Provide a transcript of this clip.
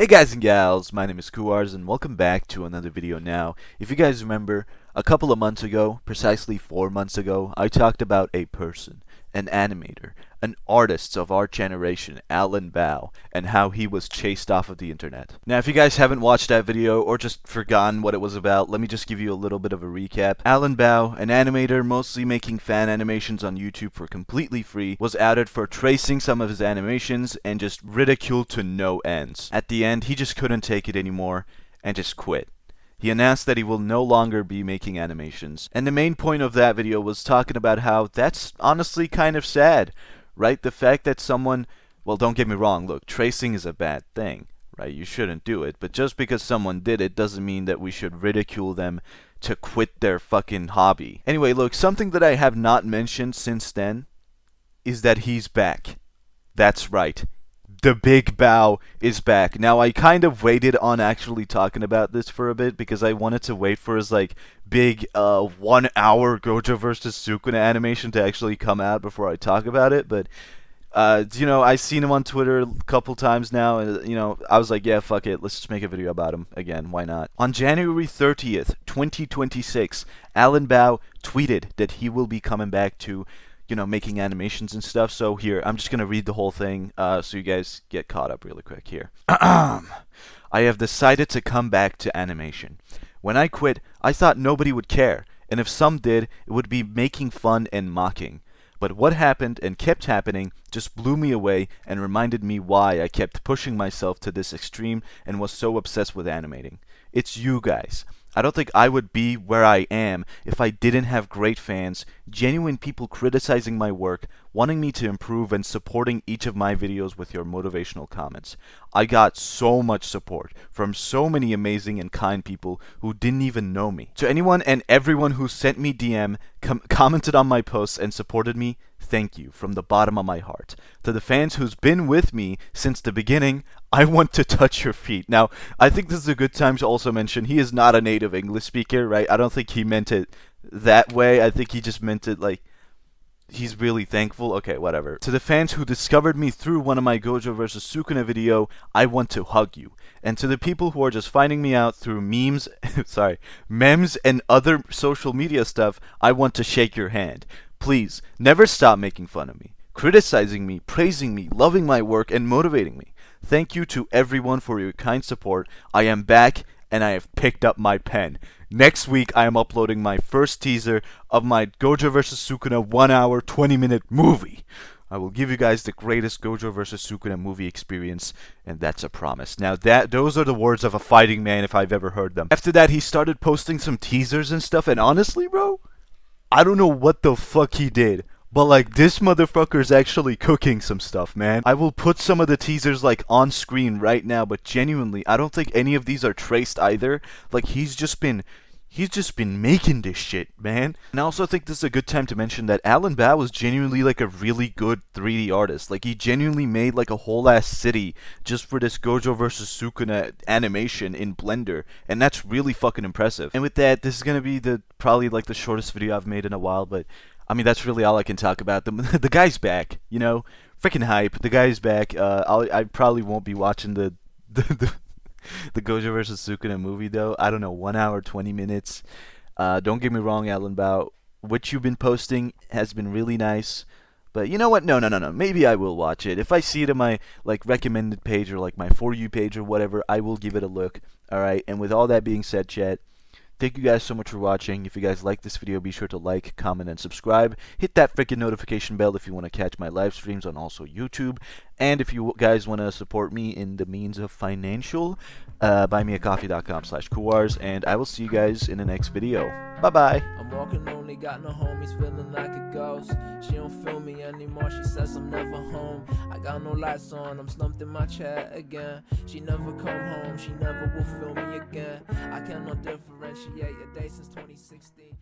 Hey guys and gals, my name is Kuars and welcome back to another video now. If you guys remember, a couple of months ago, precisely 4 months ago, I talked about a person, an animator, an artist of our generation, Alan Bao, and how he was chased off of the internet. Now if you guys haven't watched that video or just forgotten what it was about, let me just give you a little bit of a recap. Alan Bao, an animator mostly making fan animations on YouTube for completely free, was outed for tracing some of his animations and just ridiculed to no ends. At the end, he just couldn't take it anymore and just quit. He announced that he will no longer be making animations. And the main point of that video was talking about how that's honestly kind of sad, right? The fact that someone, well, don't get me wrong, look, tracing is a bad thing, right? You shouldn't do it. But just because someone did it doesn't mean that we should ridicule them to quit their fucking hobby. Anyway, look, something that I have not mentioned since then is that he's back. That's right. The Big Bao is back. Now, I kind of waited on actually talking about this for a bit because I wanted to wait for his, like, big 1 hour Gojo vs. Sukuna animation to actually come out before I talk about it. But, you know, I've seen him on Twitter a couple times now, and, you know, I was like, yeah, fuck it, let's just make a video about him again, why not? On January 30th, 2026, Alan Bao tweeted that he will be coming back to, you know, making animations and stuff. So here, I'm just going to read the whole thing so you guys get caught up really quick here. I have decided to come back to animation. When I quit, I thought nobody would care, and if some did, it would be making fun and mocking. But what happened and kept happening just blew me away and reminded me why I kept pushing myself to this extreme and was so obsessed with animating. It's you guys. I don't think I would be where I am if I didn't have great fans, genuine people criticizing my work, wanting me to improve and supporting each of my videos with your motivational comments. I got so much support from so many amazing and kind people who didn't even know me. To anyone and everyone who sent me DM, commented on my posts and supported me, thank you from the bottom of my heart. To the fans who's been with me since the beginning, I want to touch your feet. Now, I think this is a good time to also mention he is not a native English speaker, right? I don't think he meant it that way. I think he just meant it like he's really thankful. Okay, whatever. To the fans who discovered me through one of my Gojo vs. Sukuna video, I want to hug you. And to the people who are just finding me out through memes, memes and other social media stuff, I want to shake your hand. Please, never stop making fun of me, criticizing me, praising me, loving my work, and motivating me. Thank you to everyone for your kind support. I am back, and I have picked up my pen. Next week, I am uploading my first teaser of my Gojo vs. Sukuna 1 hour, 20-minute movie. I will give you guys the greatest Gojo vs. Sukuna movie experience, and that's a promise. Now, those are the words of a fighting man if I've ever heard them. After that, he started posting some teasers and stuff, and honestly, bro, I don't know what the fuck he did, but like this motherfucker's actually cooking some stuff, man. I will put some of the teasers like on screen right now, but genuinely, I don't think any of these are traced either. Like he's just been making this shit, man. And I also think this is a good time to mention that Alan Bao was genuinely like a really good 3D artist. Like he genuinely made like a whole ass city just for this Gojo vs. Sukuna animation in Blender, and that's really fucking impressive. And with that, this is gonna be probably like the shortest video I've made in a while, but I mean that's really all I can talk about. The guy's back, you know, freaking hype. The guy's back. I probably won't be watching the Gojo vs. Sukuna movie though. I don't know, 1 hour, 20 minutes. Don't get me wrong, Alan Bao. What you've been posting has been really nice. But you know what? No. Maybe I will watch it. If I see it on my like recommended page or like my For You page or whatever, I will give it a look. Alright, and with all that being said, chat, thank you guys so much for watching. If you guys like this video, be sure to like, comment, and subscribe. Hit that freaking notification bell if you want to catch my live streams on also YouTube. And if you guys want to support me in the means of financial, buymeacoffee.com/Kuars. And I will see you guys in the next video. Bye-bye. I'm walking lonely, got no homies, feeling like a ghost. She don't feel me anymore, she says I'm never home. I got no lights on, I'm slumped in my chair again. She never come home, she never will feel me again. I cannot differentiate a day since 2016.